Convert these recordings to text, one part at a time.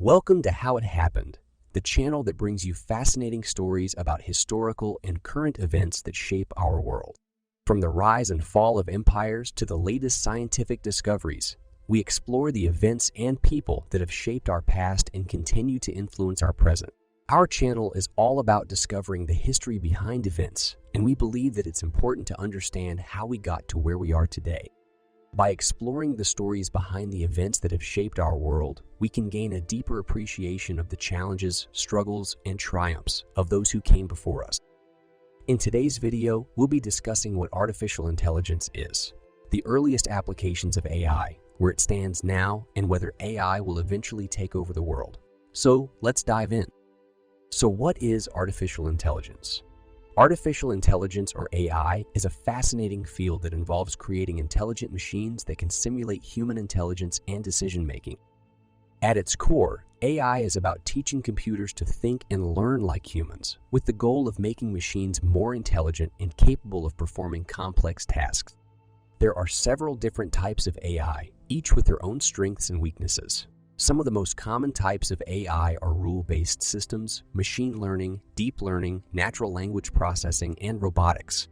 Welcome to How It Happened, the channel that brings you fascinating stories about historical and current events that shape our world. From the rise and fall of empires to the latest scientific discoveries, we explore the events and people that have shaped our past and continue to influence our present. Our channel is all about discovering the history behind events, and we believe that it's important to understand how we got to where we are today. By exploring the stories behind the events that have shaped our world, we can gain a deeper appreciation of the challenges, struggles, and triumphs of those who came before us. In today's video, we'll be discussing what artificial intelligence is, the earliest applications of AI, where it stands now, and whether AI will eventually take over the world. So, let's dive in. So what is artificial intelligence? Artificial intelligence, or AI, is a fascinating field that involves creating intelligent machines that can simulate human intelligence and decision-making. At its core, AI is about teaching computers to think and learn like humans, with the goal of making machines more intelligent and capable of performing complex tasks. There are several different types of AI, each with their own strengths and weaknesses. Some of the most common types of AI are rule-based systems, machine learning, deep learning, natural language processing, and robotics.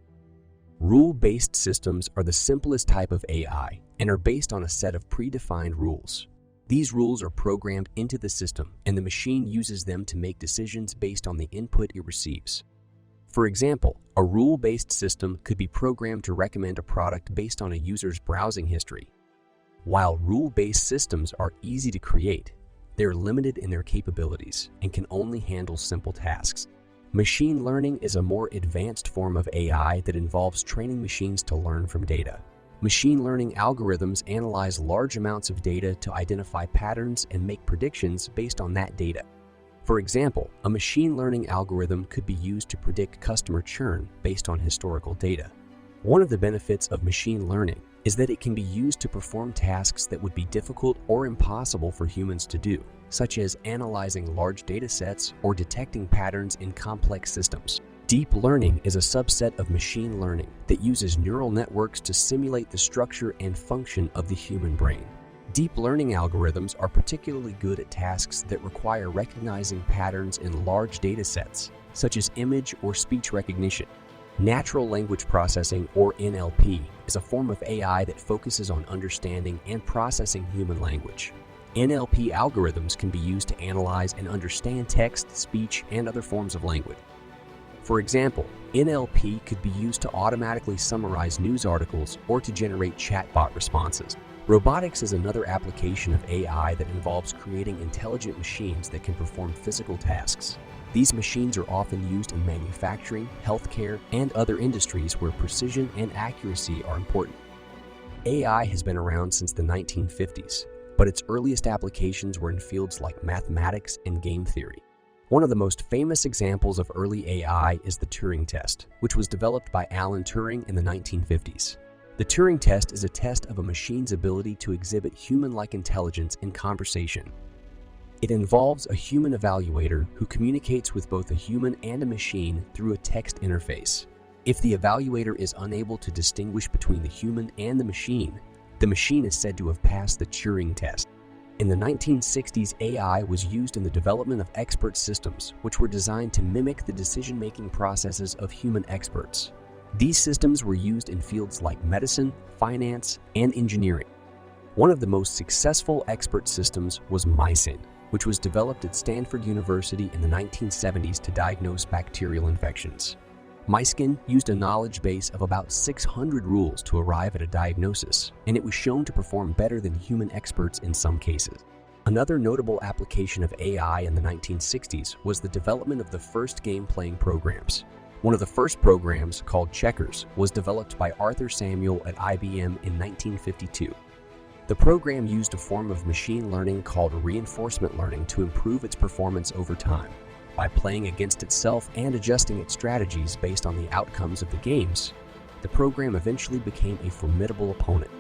Rule-based systems are the simplest type of AI and are based on a set of predefined rules. These rules are programmed into the system, and the machine uses them to make decisions based on the input it receives. For example, a rule-based system could be programmed to recommend a product based on a user's browsing history. While rule-based systems are easy to create, they're limited in their capabilities and can only handle simple tasks. Machine learning is a more advanced form of AI that involves training machines to learn from data. Machine learning algorithms analyze large amounts of data to identify patterns and make predictions based on that data. For example, a machine learning algorithm could be used to predict customer churn based on historical data. One of the benefits of machine learning is that it can be used to perform tasks that would be difficult or impossible for humans to do, such as analyzing large data sets or detecting patterns in complex systems. Deep learning is a subset of machine learning that uses neural networks to simulate the structure and function of the human brain. Deep learning algorithms are particularly good at tasks that require recognizing patterns in large data sets, such as image or speech recognition. Natural language processing, or NLP, is a form of AI that focuses on understanding and processing human language. NLP algorithms can be used to analyze and understand text, speech, and other forms of language. For example, NLP could be used to automatically summarize news articles or to generate chatbot responses. Robotics is another application of AI that involves creating intelligent machines that can perform physical tasks. These machines are often used in manufacturing, healthcare, and other industries where precision and accuracy are important. AI has been around since the 1950s, but its earliest applications were in fields like mathematics and game theory. One of the most famous examples of early AI is the Turing test, which was developed by Alan Turing in the 1950s. The Turing test is a test of a machine's ability to exhibit human-like intelligence in conversation. It involves a human evaluator who communicates with both a human and a machine through a text interface. If the evaluator is unable to distinguish between the human and the machine is said to have passed the Turing test. In the 1960s, AI was used in the development of expert systems, which were designed to mimic the decision-making processes of human experts. These systems were used in fields like medicine, finance, and engineering. One of the most successful expert systems was Mycin, which was developed at Stanford University in the 1970s to diagnose bacterial infections. Mycin used a knowledge base of about 600 rules to arrive at a diagnosis, and it was shown to perform better than human experts in some cases. Another notable application of AI in the 1960s was the development of the first game-playing programs. One of the first programs, called Checkers, was developed by Arthur Samuel at IBM in 1952. The program used a form of machine learning called reinforcement learning to improve its performance over time. By playing against itself and adjusting its strategies based on the outcomes of the games, the program eventually became a formidable opponent.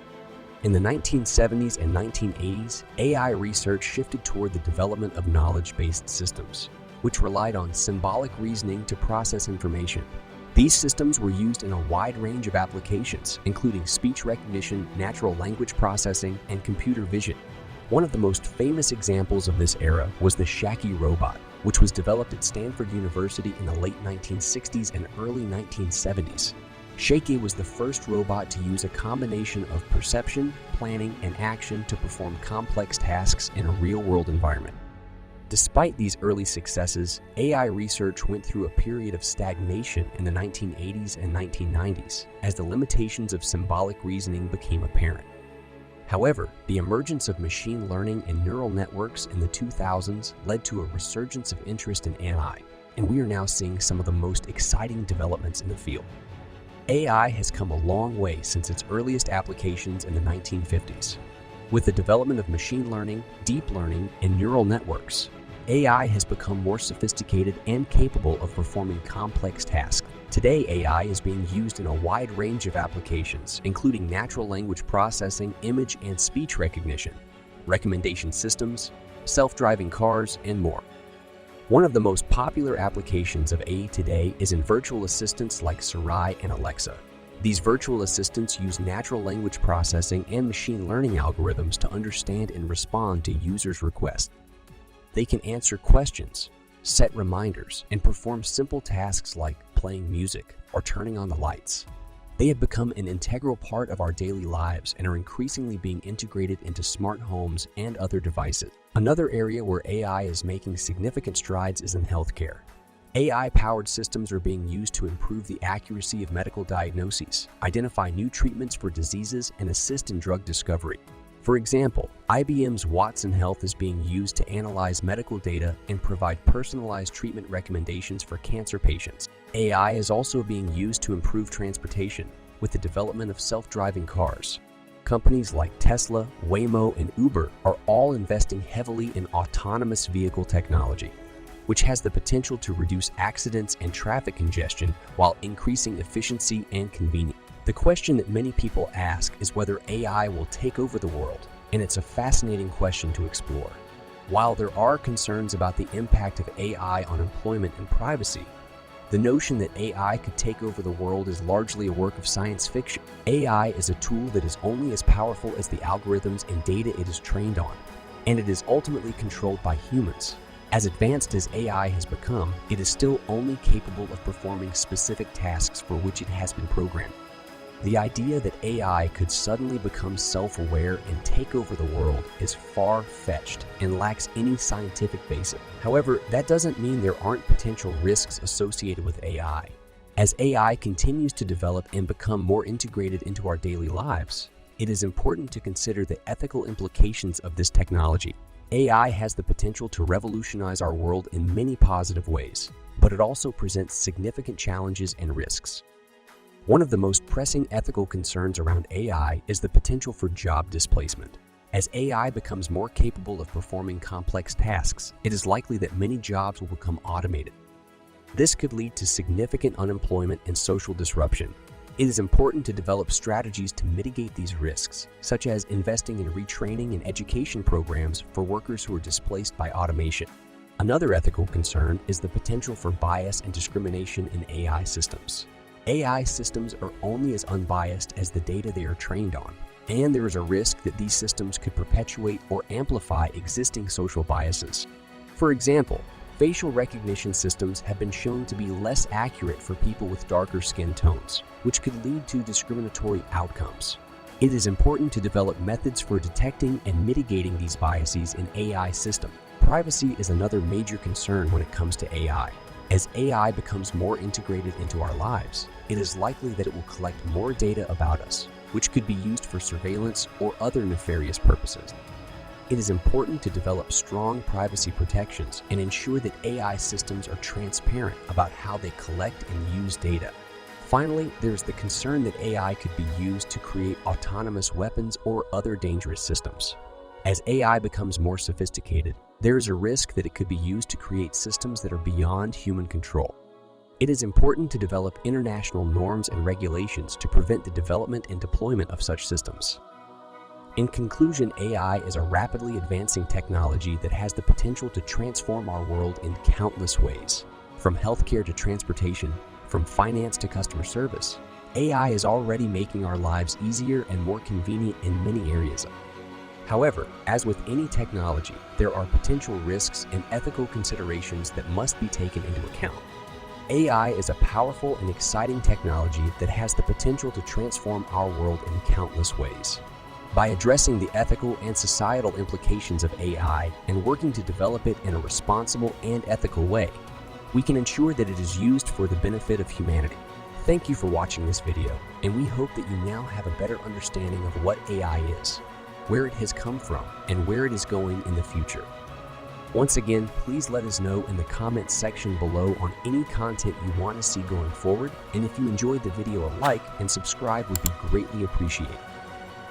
In the 1970s and 1980s, AI research shifted toward the development of knowledge-based systems, which relied on symbolic reasoning to process information. These systems were used in a wide range of applications, including speech recognition, natural language processing, and computer vision. One of the most famous examples of this era was the Shaki robot, which was developed at Stanford University in the late 1960s and early 1970s. Shaki was the first robot to use a combination of perception, planning, and action to perform complex tasks in a real-world environment. Despite these early successes, AI research went through a period of stagnation in the 1980s and 1990s as the limitations of symbolic reasoning became apparent. However, the emergence of machine learning and neural networks in the 2000s led to a resurgence of interest in AI, and we are now seeing some of the most exciting developments in the field. AI has come a long way since its earliest applications in the 1950s. With the development of machine learning, deep learning, and neural networks, AI has become more sophisticated and capable of performing complex tasks. Today, AI is being used in a wide range of applications, including natural language processing, image and speech recognition, recommendation systems, self-driving cars, and more. One of the most popular applications of AI today is in virtual assistants like Siri and Alexa. These virtual assistants use natural language processing and machine learning algorithms to understand and respond to users' requests. They can answer questions, set reminders, and perform simple tasks like playing music or turning on the lights. They have become an integral part of our daily lives and are increasingly being integrated into smart homes and other devices. Another area where AI is making significant strides is in healthcare. AI-powered systems are being used to improve the accuracy of medical diagnoses, identify new treatments for diseases, and assist in drug discovery. For example, IBM's Watson Health is being used to analyze medical data and provide personalized treatment recommendations for cancer patients. AI is also being used to improve transportation with the development of self-driving cars. Companies like Tesla, Waymo, and Uber are all investing heavily in autonomous vehicle technology, which has the potential to reduce accidents and traffic congestion while increasing efficiency and convenience. The question that many people ask is whether AI will take over the world, and it's a fascinating question to explore. While there are concerns about the impact of AI on employment and privacy, the notion that AI could take over the world is largely a work of science fiction. AI is a tool that is only as powerful as the algorithms and data it is trained on, and it is ultimately controlled by humans. As advanced as AI has become, it is still only capable of performing specific tasks for which it has been programmed. The idea that AI could suddenly become self-aware and take over the world is far-fetched and lacks any scientific basis. However, that doesn't mean there aren't potential risks associated with AI. As AI continues to develop and become more integrated into our daily lives, it is important to consider the ethical implications of this technology. AI has the potential to revolutionize our world in many positive ways, but it also presents significant challenges and risks. One of the most pressing ethical concerns around AI is the potential for job displacement. As AI becomes more capable of performing complex tasks, it is likely that many jobs will become automated. This could lead to significant unemployment and social disruption. It is important to develop strategies to mitigate these risks, such as investing in retraining and education programs for workers who are displaced by automation. Another ethical concern is the potential for bias and discrimination in AI systems. AI systems are only as unbiased as the data they are trained on, and there is a risk that these systems could perpetuate or amplify existing social biases. For example, facial recognition systems have been shown to be less accurate for people with darker skin tones, which could lead to discriminatory outcomes. It is important to develop methods for detecting and mitigating these biases in AI systems. Privacy is another major concern when it comes to AI. As AI becomes more integrated into our lives, it is likely that it will collect more data about us, which could be used for surveillance or other nefarious purposes. It is important to develop strong privacy protections and ensure that AI systems are transparent about how they collect and use data. Finally, there is the concern that AI could be used to create autonomous weapons or other dangerous systems. As AI becomes more sophisticated, there is a risk that it could be used to create systems that are beyond human control. It is important to develop international norms and regulations to prevent the development and deployment of such systems. In conclusion, AI is a rapidly advancing technology that has the potential to transform our world in countless ways. From healthcare to transportation, from finance to customer service, AI is already making our lives easier and more convenient in many areas. However, as with any technology, there are potential risks and ethical considerations that must be taken into account. AI is a powerful and exciting technology that has the potential to transform our world in countless ways. By addressing the ethical and societal implications of AI and working to develop it in a responsible and ethical way, we can ensure that it is used for the benefit of humanity. Thank you for watching this video, and we hope that you now have a better understanding of what AI is, where it has come from, and where it is going in the future. Once again, please let us know in the comments section below on any content you want to see going forward, and if you enjoyed the video, a like and subscribe would be greatly appreciated.